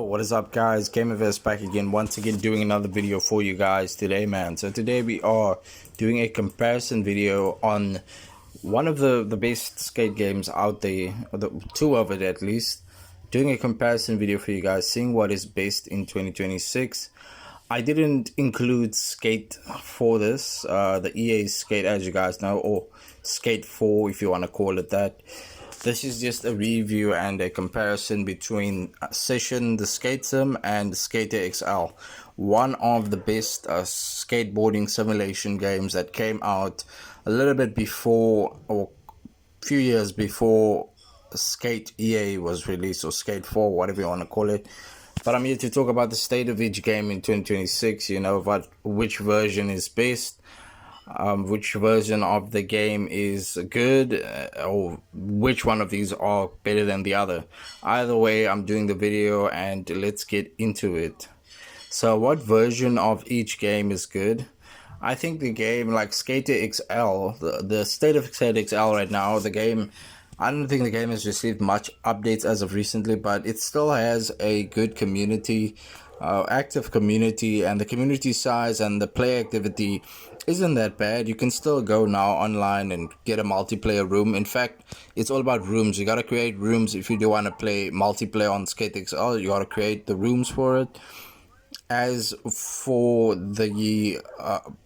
What is up, guys? GamerVest back again, once again doing another video for you guys today, man. So today we are doing a comparison video on one of the best skate games out there, or two of it at least. Doing a comparison video for you guys, seeing what is best in 2026. I didn't include Skate for this, the EA Skate, as you guys know, or Skate 4 if you want to call it that. This is just a review and a comparison between Session, the skate sim, and Skater XL. One of the best skateboarding simulation games that came out a little bit before, or a few years before Skate EA was released, or Skate 4, whatever you want to call it. But I'm here to talk about the state of each game in 2026, you know, which version is best. Which version of the game is good, or which one of these are better than the other. Either way, I'm doing the video and let's get into it. So what version of each game is good? I think the game like Skater XL, the state of Skater XL right now, the game, I don't think the game has received much updates as of recently, but it still has a good community, active community, and the community size and the play activity isn't that bad. You can still go now online and get a multiplayer room. In fact, it's all about rooms. You gotta create rooms if you do want to play multiplayer on Skate XL. You gotta create the rooms for it. As for the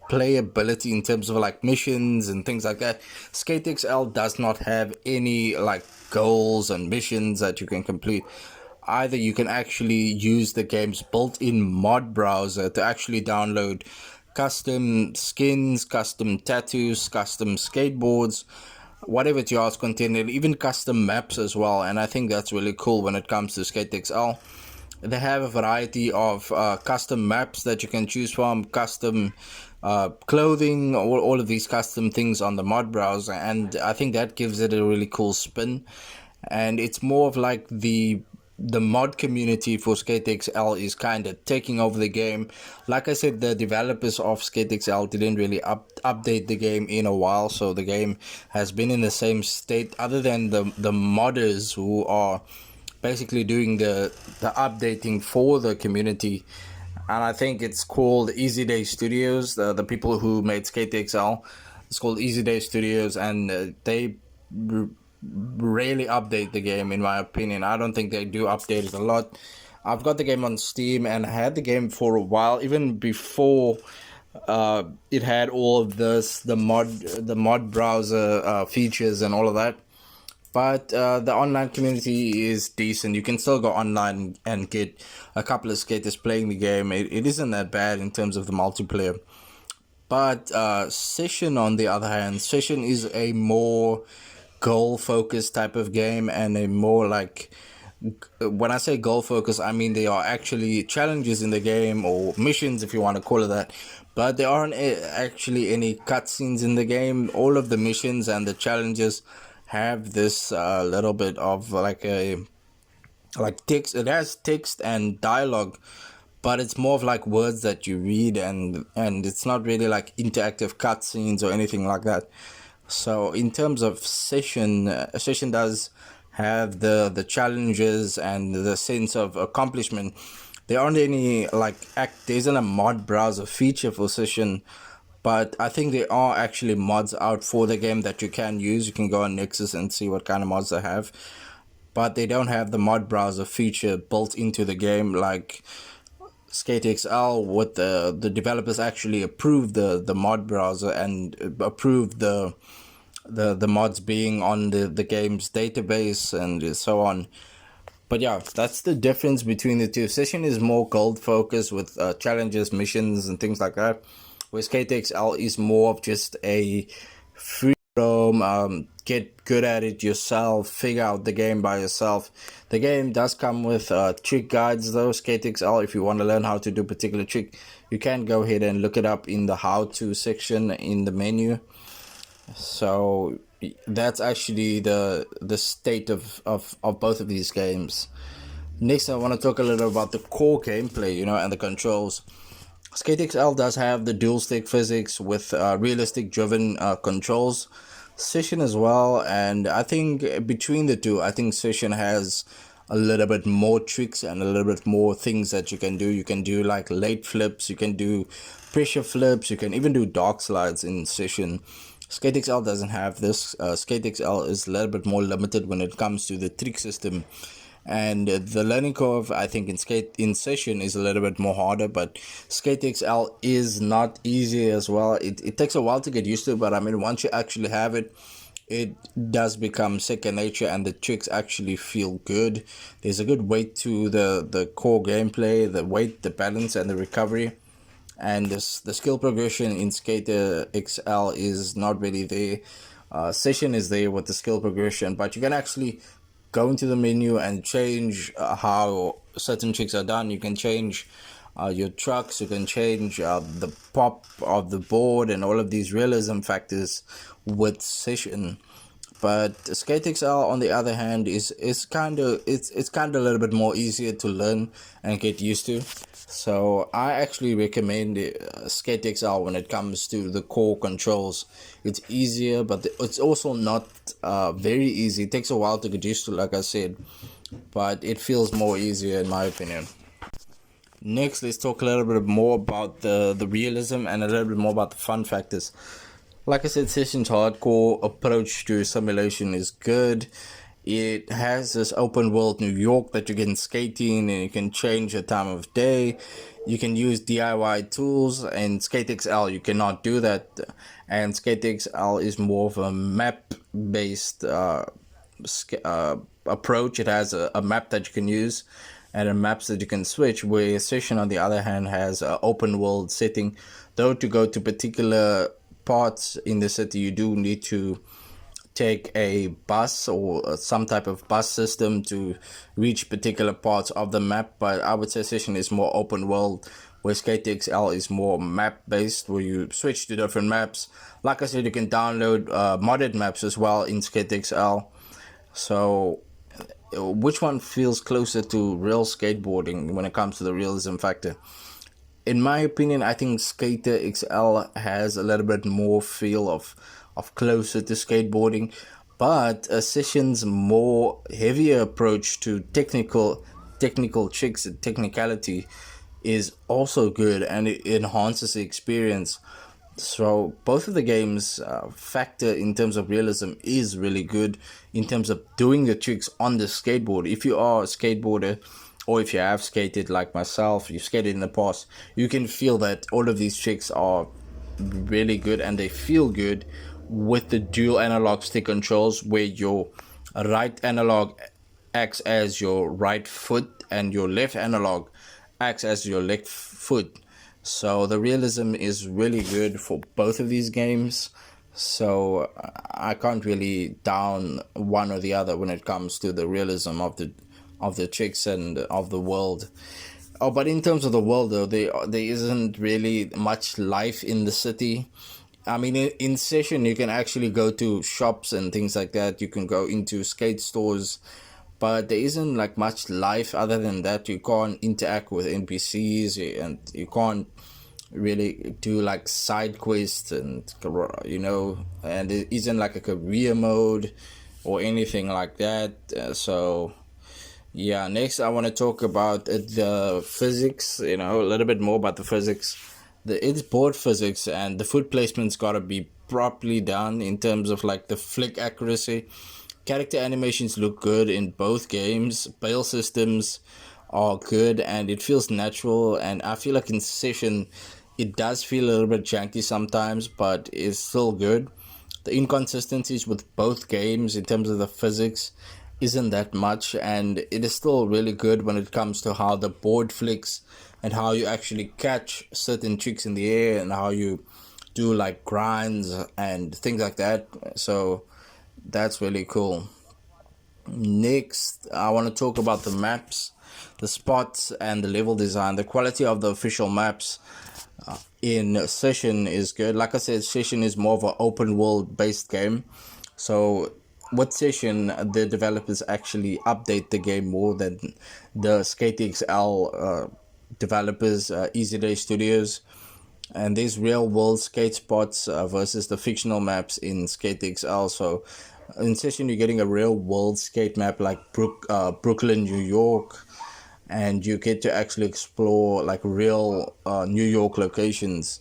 playability in terms of like missions and things like that, Skate XL does not have any like goals and missions that you can complete. Either you can actually use the game's built-in mod browser to actually download custom skins, custom tattoos, custom skateboards, whatever it's yours content, and even custom maps as well. And I think that's really cool when it comes to Skate XL. They have a variety of custom maps that you can choose from, custom clothing, all of these custom things on the mod browser, and I think that gives it a really cool spin. And it's more of like the mod community for Skate XL is kind of taking over the game. Like I said, the developers of Skate XL didn't really update the game in a while, so the game has been in the same state, other than the modders who are basically doing the updating for the community. And I think it's called Easy Day Studios, the people who made Skate XL. It's called Easy Day Studios, and they rarely update the game, in my opinion. I don't think they do update it a lot. I've got the game on Steam and I had the game for a while, even before it had all of this, the mod browser features and all of that. But the online community is decent. You can still go online and get a couple of skaters playing the game. It isn't that bad in terms of the multiplayer. But Session, on the other hand, Session is a more goal focused type of game, and a more like, when I say goal focused, I mean there are actually challenges in the game, or missions if you want to call it that, but there aren't actually any cutscenes in the game. All of the missions and the challenges have this little bit of like text. It has text and dialogue, but it's more of like words that you read, and it's not really like interactive cutscenes or anything like that. So in terms of Session, Session does have the challenges and the sense of accomplishment. There aren't any like there isn't a mod browser feature for Session, but I think there are actually mods out for the game that you can use. You can go on Nexus and see what kind of mods they have, but they don't have the mod browser feature built into the game like Skate XL. What the developers actually approved the mod browser and approved the mods being on the game's database and so on. But yeah, that's the difference between the two. Session is more gold focused with challenges, missions, and things like that, where Skate XL is more of just a free roam, get good at it yourself, figure out the game by yourself. The game does come with trick guides though. Skate XL, if you want to learn how to do a particular trick, you can go ahead and look it up in the how to section in the menu. So that's actually the state of both of these games. Next, I want to talk a little about the core gameplay, you know, and the controls. Skate XL does have the dual stick physics with realistic driven controls. Session as well, and I think between the two, I think Session has a little bit more tricks and a little bit more things that you can do. You can do like late flips, you can do pressure flips, you can even do dark slides in Session. Skate XL doesn't have this. Skate XL is a little bit more limited when it comes to the trick system, and the learning curve, I think, in Session is a little bit more harder. But Skate XL is not easy as well. It takes a while to get used to, but I mean, once you actually have it, it does become second nature, and the tricks actually feel good. There's a good weight to the core gameplay, the weight, the balance, and the recovery. And the skill progression in Skater XL is not really there. Session is there with the skill progression, but you can actually go into the menu and change how certain tricks are done. You can change your trucks, you can change the pop of the board and all of these realism factors with Session. But Skate XL, on the other hand, is kind of it's kind of a little bit more easier to learn and get used to. So I actually recommend Skate XL when it comes to the core controls. It's easier, but it's also not very easy. It takes a while to get used to, like I said, but it feels more easier in my opinion. Next, let's talk a little bit more about the realism and a little bit more about the fun factors. Like I said, Session's hardcore approach to simulation is good. It has this open world New York that you can skate in, and you can change the time of day. You can use DIY tools, and Skate XL you cannot do that. And Skate XL is more of a map based approach. It has a map that you can use and a maps that you can switch, where Session on the other hand has an open world setting. Though to go to particular parts in the city, you do need to take a bus or some type of bus system to reach particular parts of the map. But I would say Session is more open world, where Skate XL is more map based, where you switch to different maps. Like I said, you can download modded maps as well in Skate XL. So which one feels closer to real skateboarding when it comes to the realism factor? In my opinion, I think Skater XL has a little bit more feel of closer to skateboarding, but Session's more heavier approach to technical tricks and technicality is also good, and it enhances the experience. So both of the games factor in terms of realism is really good in terms of doing the tricks on the skateboard. If you are a skateboarder, or if you have skated like myself, you've skated in the past, you can feel that all of these tricks are really good and they feel good with the dual analog stick controls, where your right analog acts as your right foot and your left analog acts as your left foot. So the realism is really good for both of these games. So I can't really down one or the other when it comes to the realism of the tricks and of the world. Oh, but in terms of the world though, there isn't really much life in the city. I mean, in Session you can actually go to shops and things like that. You can go into skate stores, but there isn't like much life other than that. You can't interact with NPCs, and you can't really do like side quests, and and there isn't like a career mode or anything like that. So yeah, next I want to talk about the physics, a little bit more about the physics. It's board physics, and the foot placement's got to be properly done in terms of like the flick accuracy. Character animations look good in both games. Bail systems are good, and it feels natural. And I feel like in Session, it does feel a little bit janky sometimes, but it's still good. The inconsistencies with both games in terms of the physics isn't that much, and it is still really good when it comes to how the board flicks and how you actually catch certain tricks in the air and how you do like grinds and things like that. So that's really cool. Next, I want to talk about the maps, the spots, and the level design. The quality of the official maps in Session is good. Like I said, Session is more of an open world based game. So with Session, the developers actually update the game more than the Skate XL developers, Easy Day Studios. And there's real world skate spots versus the fictional maps in Skate XL. So In Session, you're getting a real world skate map like Brooklyn, New York, and you get to actually explore like real New York locations.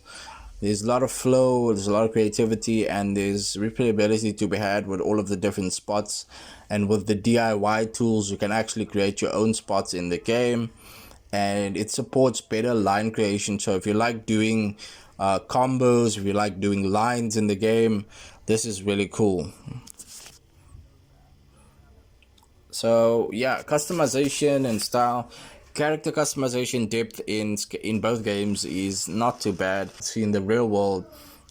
There's a lot of flow, there's a lot of creativity, and there's replayability to be had with all of the different spots. And with the DIY tools, you can actually create your own spots in the game, and it supports better line creation. So if you like doing combos, if you like doing lines in the game, this is really cool. So yeah, customization and style, character customization depth in both games is not too bad. See, in the real world,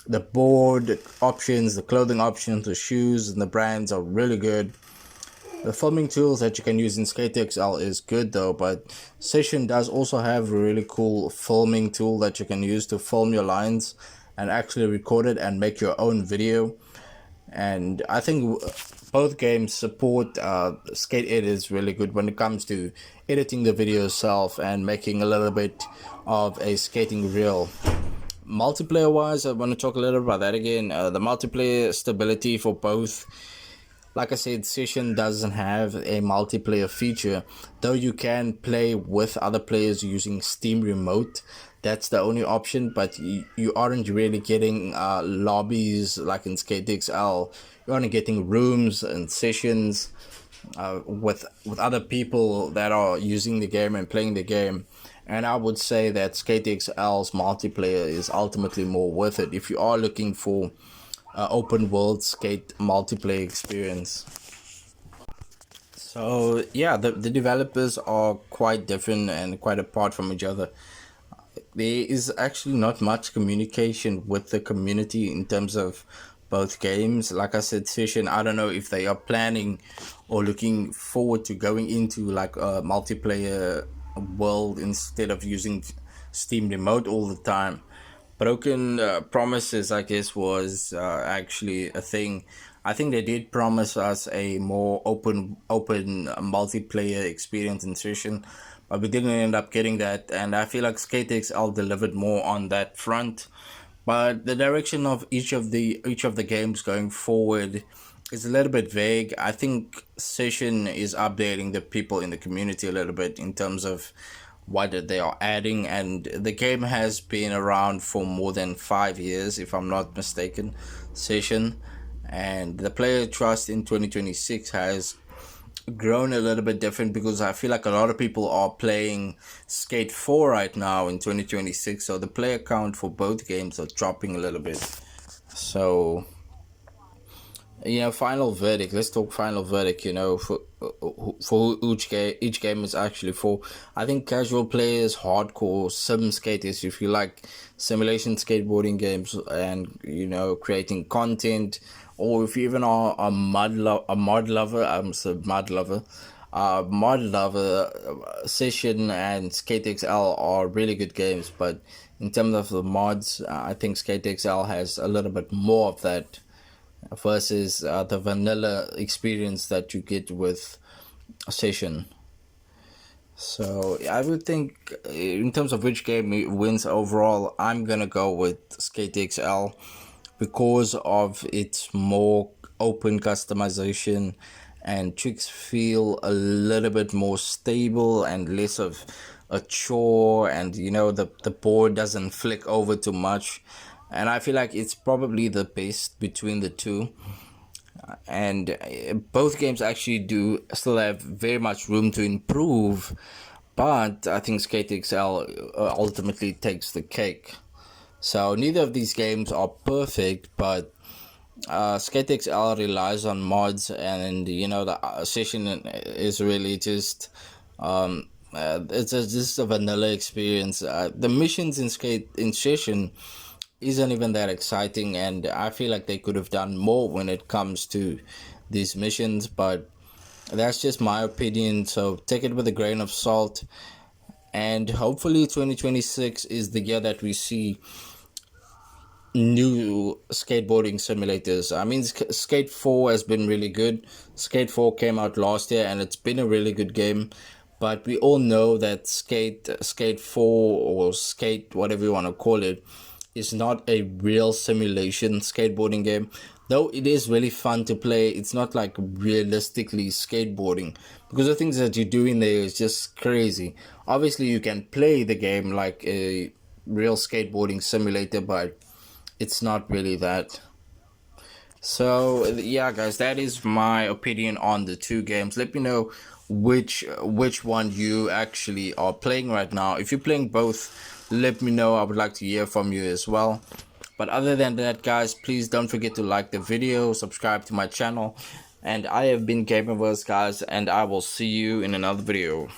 the board options, the clothing options, the shoes, and the brands are really good. The filming tools that you can use in SkateXL is good though, but Session does also have a really cool filming tool that you can use to film your lines and actually record it and make your own video. And I think both games support Skate Edit is really good when it comes to editing the video itself and making a little bit of a skating reel. Multiplayer wise, I want to talk a little about that again. The multiplayer stability for both, like I said, Session doesn't have a multiplayer feature, though you can play with other players using Steam Remote. That's the only option, but you aren't really getting lobbies like in SkateXL. You're only getting rooms and sessions with other people that are using the game and playing the game. And I would say that SkateXL's multiplayer is ultimately more worth it if you are looking for open world skate multiplayer experience. So yeah, the developers are quite different and quite apart from each other. There is actually not much communication with the community in terms of both games. Like I said, Session, I don't know if they are planning or looking forward to going into like a multiplayer world instead of using Steam Remote all the time. Broken promises, I guess, was actually a thing. I think they did promise us a more open multiplayer experience in Session, but we didn't end up getting that. And I feel like SkateXL delivered more on that front. But the direction of each of the games going forward is a little bit vague. I think Session is updating the people in the community a little bit in terms of what they are adding, and the game has been around for more than 5 years, if I'm not mistaken, Session, and the player trust in 2026 has grown a little bit different because I feel like a lot of people are playing Skate 4 right now in 2026, so the player count for both games are dropping a little bit. So final verdict. Let's talk final verdict. For each game is actually for. I think casual players, hardcore sim skaters, if you like simulation skateboarding games and creating content, or if you even are a mod lover, Session and SkateXL are really good games. But in terms of the mods, I think SkateXL has a little bit more of that versus the vanilla experience that you get with Session. So I would think in terms of which game wins overall, I'm gonna go with SkateXL because of its more open customization and tricks feel a little bit more stable and less of a chore, and the board doesn't flick over too much, and I feel like it's probably the best between the two. And both games actually do still have very much room to improve, but I think SkateXL ultimately takes the cake. So neither of these games are perfect, but SkateXL relies on mods, and the Session is really just it's just a vanilla experience. The missions in Session isn't even that exciting, and I feel like they could have done more when it comes to these missions, but that's just my opinion, so take it with a grain of salt. And hopefully 2026 is the year that we see new skateboarding simulators. I mean, Skate 4 has been really good. Skate 4 came out last year and it's been a really good game, but we all know that Skate 4 or Skate, whatever you want to call it, is not a real simulation skateboarding game. though it is really fun to play, it's not like realistically skateboarding, because the things that you do in there is just crazy. Obviously you can play the game like a real skateboarding simulator, but it's not really that. So yeah guys, that is my opinion on the two games. Let me know which one you actually are playing right now. If you're playing both, let me know. I would like to hear from you as well. But other than that guys, please don't forget to like the video, subscribe to my channel, and I have been Gamerverse guys, and I will see you in another video.